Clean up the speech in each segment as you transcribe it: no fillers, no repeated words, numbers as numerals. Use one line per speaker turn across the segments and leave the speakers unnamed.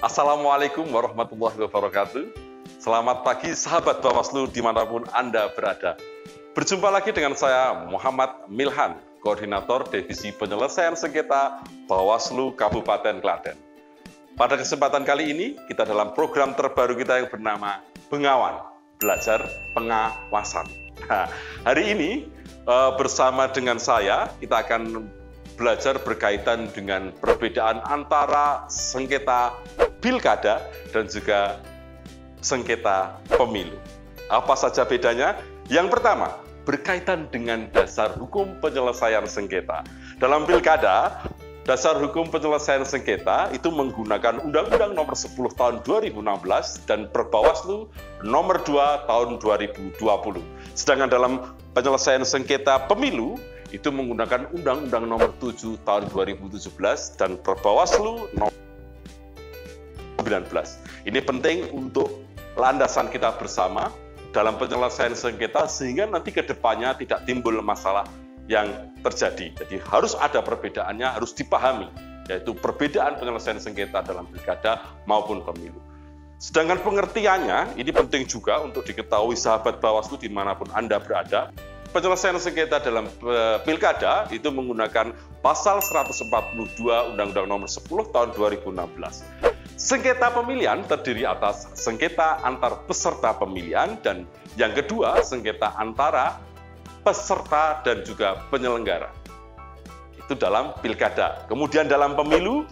Assalamualaikum warahmatullahi wabarakatuh. Selamat pagi sahabat Bawaslu dimanapun Anda berada. Berjumpa lagi dengan saya Muhammad Milhan, Koordinator Divisi Penyelesaian Sengketa Bawaslu Kabupaten Klaten. Pada kesempatan kali ini, kita dalam program terbaru kita yang bernama Bengawan, Belajar Pengawasan. Nah, hari ini bersama dengan saya, kita akan belajar berkaitan dengan perbedaan antara sengketa pilkada dan juga sengketa pemilu. Apa saja bedanya? Yang pertama, berkaitan dengan dasar hukum penyelesaian sengketa. Dalam pilkada, dasar hukum penyelesaian sengketa itu menggunakan Undang-Undang Nomor 10 Tahun 2016 dan Perbawaslu Nomor 2 Tahun 2020. Sedangkan dalam penyelesaian sengketa pemilu itu menggunakan Undang-Undang Nomor 7 Tahun 2017 dan Perbawaslu Nomor 19. Ini penting untuk landasan kita bersama dalam penyelesaian sengketa sehingga nanti ke depannya tidak timbul masalah yang terjadi. Jadi harus ada perbedaannya, harus dipahami, yaitu perbedaan penyelesaian sengketa dalam pilkada maupun pemilu. Sedangkan pengertiannya, ini penting juga untuk diketahui sahabat Bawaslu dimanapun Anda berada. Penyelesaian sengketa dalam pilkada itu menggunakan pasal 142 Undang-Undang Nomor 10 Tahun 2016. Sengketa pemilihan terdiri atas sengketa antar peserta pemilihan dan yang kedua sengketa antara peserta dan juga penyelenggara. Itu dalam pilkada. Kemudian dalam pemilu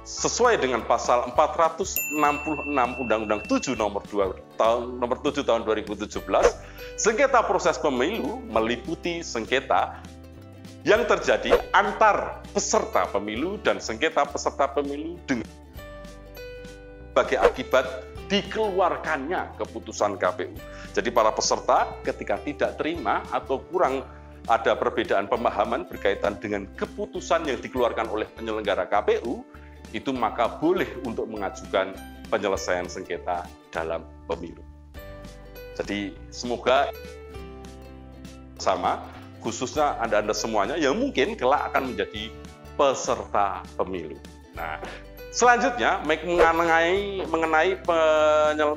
sesuai dengan pasal 466 Undang-Undang 7 Nomor 7 Tahun 2017, sengketa proses pemilu meliputi sengketa yang terjadi antar peserta pemilu dan sengketa peserta pemilu dengan sebagai akibat dikeluarkannya keputusan KPU. Jadi para peserta ketika tidak terima atau kurang ada perbedaan pemahaman berkaitan dengan keputusan yang dikeluarkan oleh penyelenggara KPU, itu maka boleh untuk mengajukan penyelesaian sengketa dalam pemilu. Jadi semoga sama, khususnya Anda semuanya yang mungkin kelak akan menjadi peserta pemilu. Nah, selanjutnya mengenai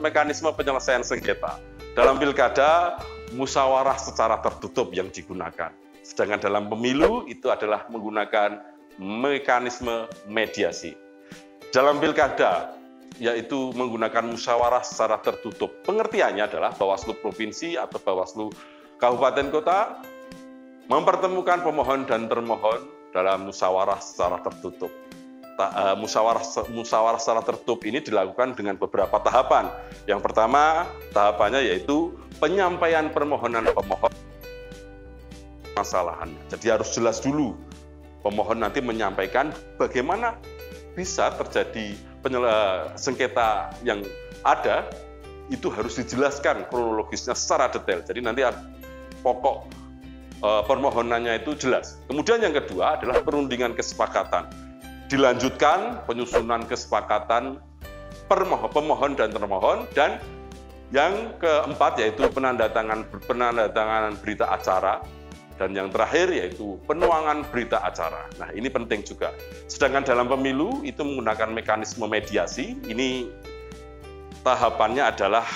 mekanisme penyelesaian sengketa. Dalam pilkada, musyawarah secara tertutup yang digunakan. Sedangkan dalam pemilu itu adalah menggunakan mekanisme mediasi. Dalam pilkada, yaitu menggunakan musyawarah secara tertutup. Pengertiannya adalah Bawaslu Provinsi atau Bawaslu Kabupaten Kota mempertemukan pemohon dan termohon dalam musyawarah secara tertutup. Musyawarah secara tertutup ini dilakukan dengan beberapa tahapan. Yang pertama, tahapannya yaitu penyampaian permohonan pemohon masalahannya. Jadi harus jelas dulu. Pemohon nanti menyampaikan bagaimana bisa terjadi sengketa yang ada, itu harus dijelaskan kronologisnya secara detail. Jadi nanti pokok permohonannya itu jelas. Kemudian yang kedua adalah perundingan kesepakatan. Dilanjutkan penyusunan kesepakatan pemohon dan termohon, dan yang keempat yaitu penandatanganan berita acara, dan yang terakhir yaitu penuangan berita acara. Nah, ini penting juga. Sedangkan dalam pemilu itu menggunakan mekanisme mediasi. Ini tahapannya adalah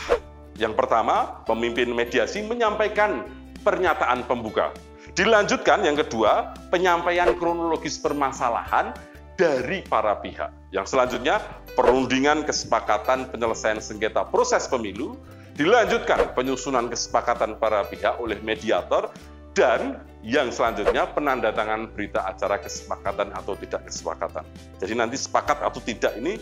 yang pertama, pemimpin mediasi menyampaikan pernyataan pembuka. Dilanjutkan yang kedua, penyampaian kronologis permasalahan dari para pihak. Yang selanjutnya, perundingan kesepakatan penyelesaian sengketa proses pemilu. Dilanjutkan penyusunan kesepakatan para pihak oleh mediator. Dan yang selanjutnya penandatangan berita acara kesepakatan atau tidak kesepakatan. Jadi nanti sepakat atau tidak ini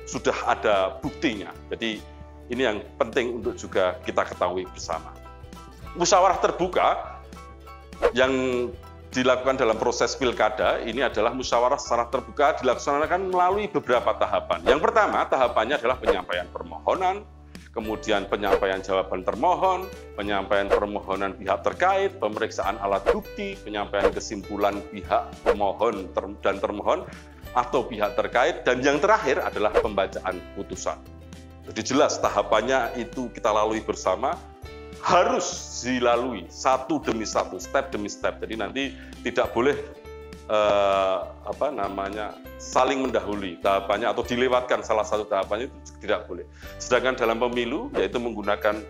sudah ada buktinya. Jadi ini yang penting untuk juga kita ketahui bersama. Musyawarah terbuka yang dilakukan dalam proses pilkada ini adalah musyawarah secara terbuka dilaksanakan melalui beberapa tahapan. Yang pertama tahapannya adalah penyampaian permohonan, kemudian penyampaian jawaban termohon, penyampaian permohonan pihak terkait, pemeriksaan alat bukti, penyampaian kesimpulan pihak pemohon dan termohon atau pihak terkait, dan yang terakhir adalah pembacaan putusan. Jadi jelas tahapannya itu kita lalui bersama, harus dilalui satu demi satu, step demi step. Jadi nanti tidak boleh saling mendahului tahapannya atau dilewatkan salah satu tahapannya itu tidak boleh. Sedangkan dalam pemilu yaitu menggunakan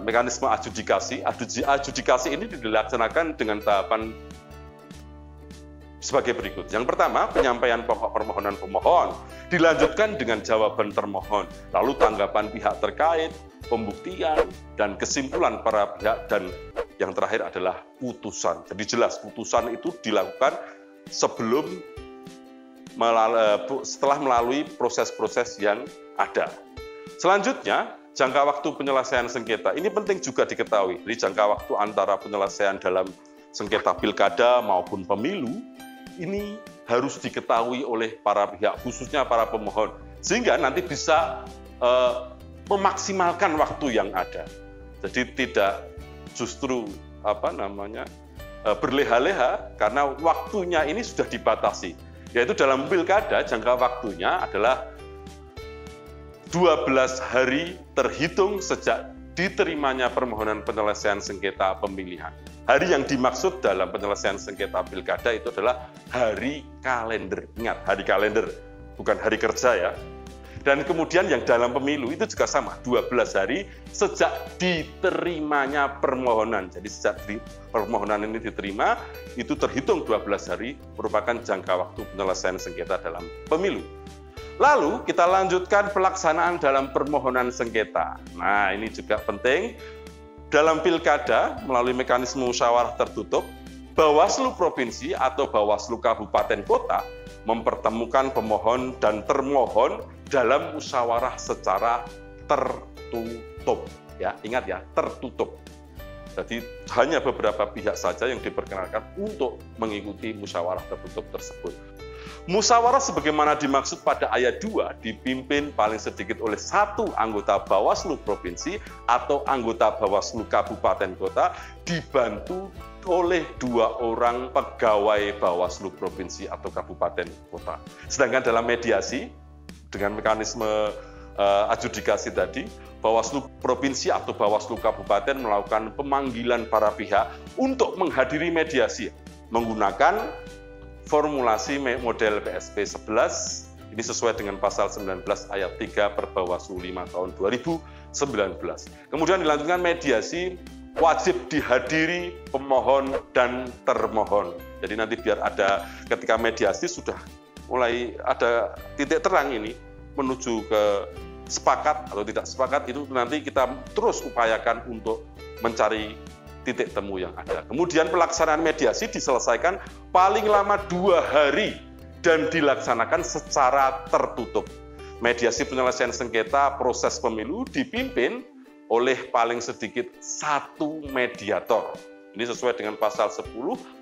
mekanisme adjudikasi. Adjudikasi ini dilaksanakan dengan tahapan sebagai berikut. Yang pertama, penyampaian pokok permohonan pemohon, dilanjutkan dengan jawaban termohon, lalu tanggapan pihak terkait, pembuktian, dan kesimpulan para pihak, dan yang terakhir adalah putusan. Jadi jelas, putusan itu dilakukan setelah melalui proses-proses yang ada. Selanjutnya, jangka waktu penyelesaian sengketa. Ini penting juga diketahui. Jadi jangka waktu antara penyelesaian dalam sengketa pilkada maupun pemilu, ini harus diketahui oleh para pihak, khususnya para pemohon, sehingga nanti bisa memaksimalkan waktu yang ada. Jadi tidak justru berleha-leha karena waktunya ini sudah dibatasi. Yaitu dalam pilkada jangka waktunya adalah 12 hari terhitung sejak diterimanya permohonan penyelesaian sengketa pemilihan. Hari yang dimaksud dalam penyelesaian sengketa pilkada itu adalah hari kalender. Ingat, hari kalender, bukan hari kerja ya. Dan kemudian yang dalam pemilu itu juga sama, 12 hari sejak diterimanya permohonan. Jadi sejak permohonan ini diterima, itu terhitung 12 hari merupakan jangka waktu penyelesaian sengketa dalam pemilu. Lalu kita lanjutkan pelaksanaan dalam permohonan sengketa. Nah, ini juga penting. Dalam pilkada, melalui mekanisme musyawarah tertutup, Bawaslu Provinsi atau Bawaslu Kabupaten Kota mempertemukan pemohon dan termohon dalam musyawarah secara tertutup. Ya, ingat ya, tertutup. Jadi hanya beberapa pihak saja yang diperkenankan untuk mengikuti musyawarah tertutup tersebut. Musyawarah sebagaimana dimaksud pada ayat 2 dipimpin paling sedikit oleh 1 anggota Bawaslu Provinsi atau anggota Bawaslu Kabupaten Kota dibantu oleh 2 orang pegawai Bawaslu Provinsi atau Kabupaten Kota. Sedangkan dalam mediasi dengan mekanisme adjudikasi tadi, Bawaslu Provinsi atau Bawaslu Kabupaten melakukan pemanggilan para pihak untuk menghadiri mediasi menggunakan formulasi model PSP 11, ini sesuai dengan pasal 19 ayat 3 Perbawaslu 5 tahun 2019. Kemudian dilanjutkan mediasi wajib dihadiri pemohon dan termohon. Jadi nanti biar ada ketika mediasi sudah mulai ada titik terang ini menuju ke sepakat atau tidak sepakat, itu nanti kita terus upayakan untuk mencari titik temu yang ada. Kemudian pelaksanaan mediasi diselesaikan paling lama 2 hari dan dilaksanakan secara tertutup. Mediasi penyelesaian sengketa proses pemilu dipimpin oleh paling sedikit 1 mediator. Ini sesuai dengan pasal 10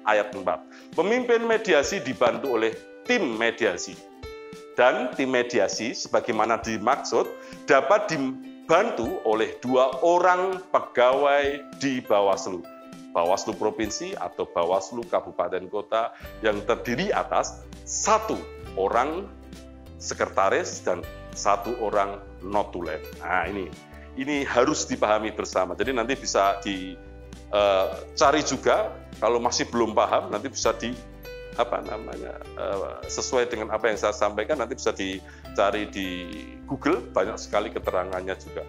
ayat 4. Pemimpin mediasi dibantu oleh tim mediasi. Dan tim mediasi sebagaimana dimaksud dapat dibantu oleh 2 orang pegawai di Bawaslu. Bawaslu Provinsi atau Bawaslu Kabupaten Kota yang terdiri atas 1 orang sekretaris dan 1 orang notulen. Nah, ini harus dipahami bersama. Jadi nanti bisa dicari juga, kalau masih belum paham nanti bisa sesuai dengan apa yang saya sampaikan, nanti bisa dicari di Google, banyak sekali keterangannya juga.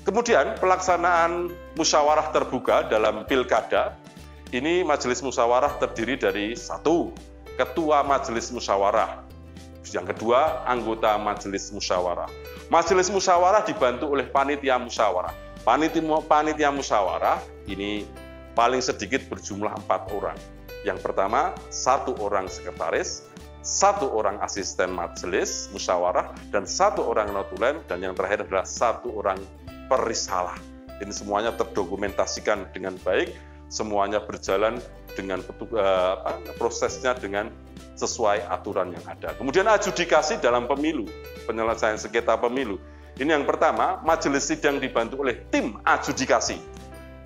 Kemudian pelaksanaan musyawarah terbuka dalam pilkada, ini majelis musyawarah terdiri dari 1 ketua majelis musyawarah, yang kedua anggota majelis musyawarah. Majelis musyawarah dibantu oleh panitia musyawarah. Panitia musyawarah ini paling sedikit berjumlah 4 orang. Yang pertama, 1 orang sekretaris, 1 orang asisten majelis musyawarah, dan 1 orang notulen, dan yang terakhir adalah 1 orang perisalah. Ini semuanya terdokumentasikan dengan baik, semuanya berjalan dengan prosesnya dengan sesuai aturan yang ada. Kemudian adjudikasi dalam pemilu, penyelesaian sengketa pemilu. Ini yang pertama, majelis sidang dibantu oleh tim adjudikasi.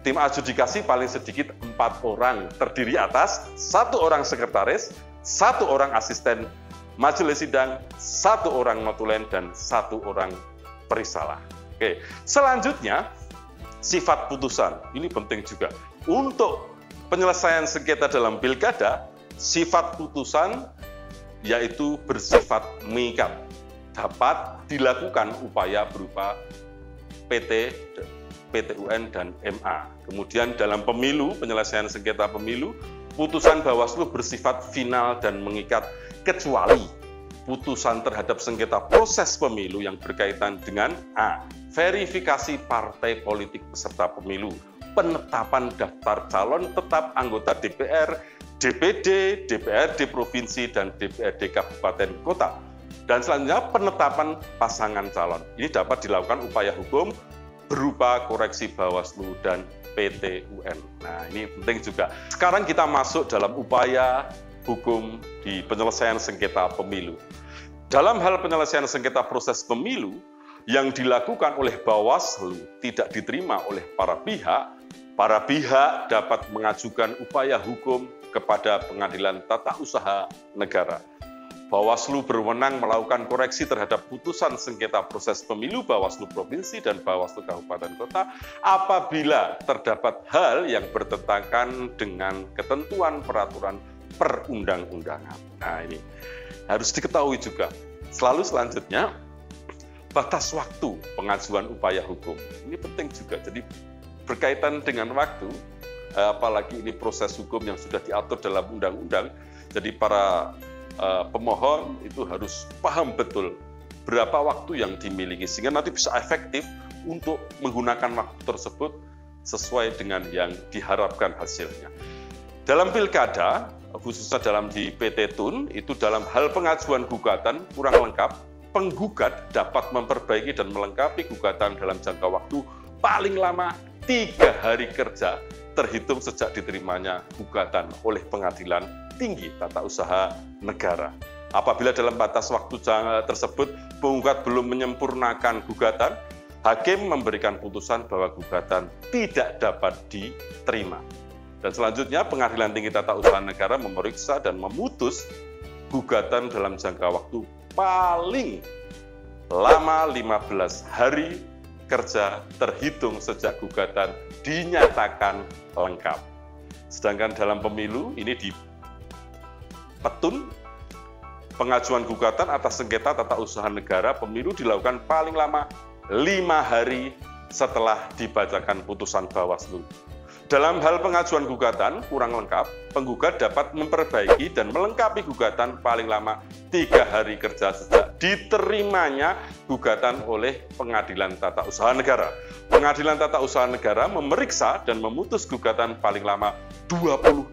Tim adjudikasi paling sedikit 4 orang, terdiri atas 1 orang sekretaris, 1 orang asisten majelis sidang, 1 orang notulen, dan 1 orang perisalah. Oke, selanjutnya sifat putusan. Ini penting juga. Untuk penyelesaian sengketa dalam pilkada,
Sifat putusan yaitu bersifat mengikat. Dapat dilakukan upaya berupa PT, PT-UN, dan MA. Kemudian dalam pemilu, penyelesaian sengketa pemilu, putusan Bawaslu bersifat final dan mengikat kecuali putusan terhadap sengketa proses pemilu yang berkaitan dengan A. Verifikasi partai politik peserta pemilu, penetapan daftar calon tetap anggota DPR, DPD, DPRD Provinsi, dan DPRD Kabupaten Kota. Dan selanjutnya penetapan pasangan calon. Ini dapat dilakukan upaya hukum berupa koreksi Bawaslu dan PT-UN. Nah, ini penting juga. Sekarang kita masuk dalam upaya hukum di penyelesaian sengketa pemilu. Dalam hal penyelesaian sengketa proses pemilu, yang dilakukan oleh Bawaslu tidak diterima oleh para pihak dapat mengajukan upaya hukum kepada Pengadilan Tata Usaha Negara. Bawaslu berwenang melakukan koreksi terhadap putusan sengketa proses pemilu Bawaslu Provinsi dan Bawaslu Kabupaten Kota apabila terdapat hal yang bertentangan dengan ketentuan peraturan perundang-undangan. Nah, ini harus diketahui juga. Selalu selanjutnya, batas waktu pengajuan upaya hukum. Ini penting juga, jadi berkaitan dengan waktu, apalagi ini proses hukum yang sudah diatur dalam undang-undang, jadi para pemohon itu harus paham betul berapa waktu yang dimiliki, sehingga nanti bisa efektif untuk menggunakan waktu tersebut sesuai dengan yang diharapkan hasilnya. Dalam pilkada, khususnya dalam di PT Tun, itu dalam hal pengajuan gugatan kurang lengkap, penggugat dapat memperbaiki dan melengkapi gugatan dalam jangka waktu paling lama 3 hari kerja terhitung sejak diterimanya gugatan oleh Pengadilan Tinggi Tata Usaha Negara. Apabila dalam batas waktu tersebut penggugat belum menyempurnakan gugatan, hakim memberikan putusan bahwa gugatan tidak dapat diterima. Dan selanjutnya Pengadilan Tinggi Tata Usaha Negara memeriksa dan memutus gugatan dalam jangka waktu paling lama 15 hari kerja terhitung sejak gugatan dinyatakan lengkap. Sedangkan dalam pemilu ini di Petun, pengajuan gugatan atas sengketa tata usaha negara pemilu dilakukan paling lama 5 hari setelah dibacakan putusan Bawaslu. Dalam hal pengajuan gugatan kurang lengkap, penggugat dapat memperbaiki dan melengkapi gugatan paling lama 3 hari kerja sejak diterimanya gugatan oleh Pengadilan Tata Usaha Negara. Pengadilan Tata Usaha Negara memeriksa dan memutus gugatan paling lama 21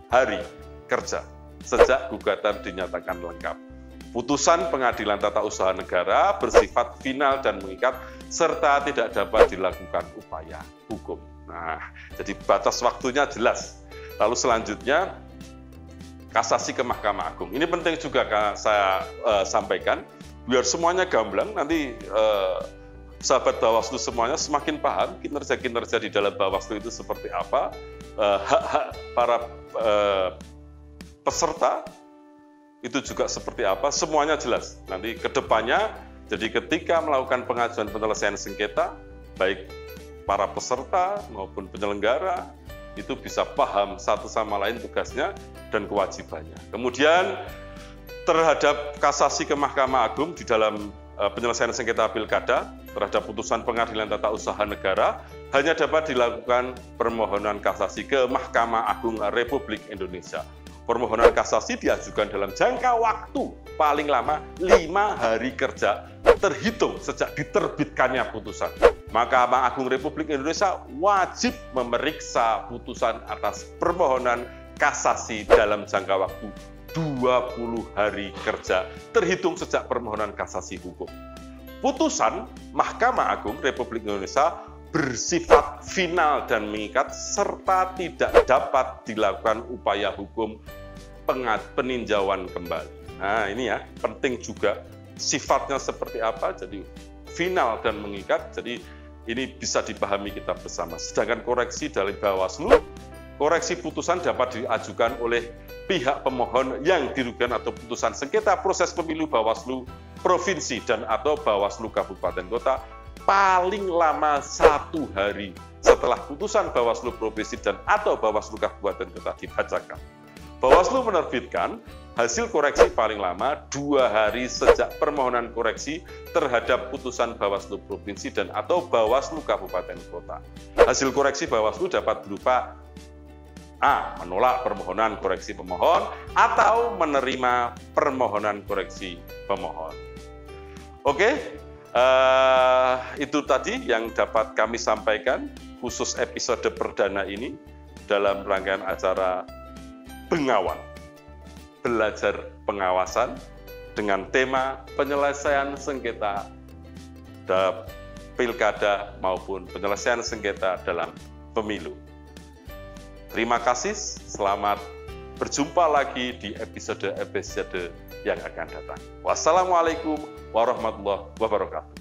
hari kerja sejak gugatan dinyatakan lengkap. Putusan Pengadilan Tata Usaha Negara bersifat final dan mengikat serta tidak dapat dilakukan upaya hukum. Nah, jadi batas waktunya jelas. Lalu selanjutnya, kasasi ke Mahkamah Agung. Ini penting juga saya sampaikan, biar semuanya gamblang, nanti sahabat Bawaslu semuanya semakin paham kinerja-kinerja di dalam Bawaslu itu seperti apa, hak-hak para peserta itu juga seperti apa, semuanya jelas. Nanti ke depannya, jadi ketika melakukan pengajuan penyelesaian sengketa, baik para peserta maupun penyelenggara itu bisa paham satu sama lain tugasnya dan kewajibannya. Kemudian terhadap kasasi ke Mahkamah Agung di dalam penyelesaian sengketa pilkada terhadap putusan Pengadilan Tata Usaha Negara hanya dapat dilakukan permohonan kasasi ke Mahkamah Agung Republik Indonesia. Permohonan kasasi diajukan dalam jangka waktu paling lama 5 hari kerja terhitung sejak diterbitkannya putusan. Mahkamah Agung Republik Indonesia wajib memeriksa putusan atas permohonan kasasi dalam jangka waktu 20 hari kerja terhitung sejak permohonan kasasi hukum. Putusan Mahkamah Agung Republik Indonesia bersifat final dan mengikat serta tidak dapat dilakukan upaya hukum peninjauan kembali. Nah, ini ya penting juga sifatnya seperti apa, jadi final dan mengikat, jadi ini bisa dipahami kita bersama. Sedangkan koreksi dari Bawaslu, koreksi putusan dapat diajukan oleh pihak pemohon yang dirugikan atau putusan sengketa proses pemilu Bawaslu Provinsi dan atau Bawaslu Kabupaten Kota paling lama 1 hari setelah putusan Bawaslu Provinsi dan atau Bawaslu Kabupaten Kota dibacakan.
Bawaslu menerbitkan hasil koreksi paling lama 2 hari sejak permohonan koreksi terhadap putusan Bawaslu Provinsi dan atau Bawaslu Kabupaten Kota. Hasil koreksi Bawaslu dapat berupa A. Menolak permohonan koreksi pemohon atau menerima permohonan koreksi pemohon. Oke, itu tadi yang dapat kami sampaikan khusus episode perdana ini dalam rangkaian acara Bengawan, belajar pengawasan dengan tema penyelesaian sengketa pilkada maupun penyelesaian sengketa dalam pemilu. Terima kasih, selamat berjumpa lagi di episode-episode yang akan datang. Wassalamualaikum warahmatullahi wabarakatuh.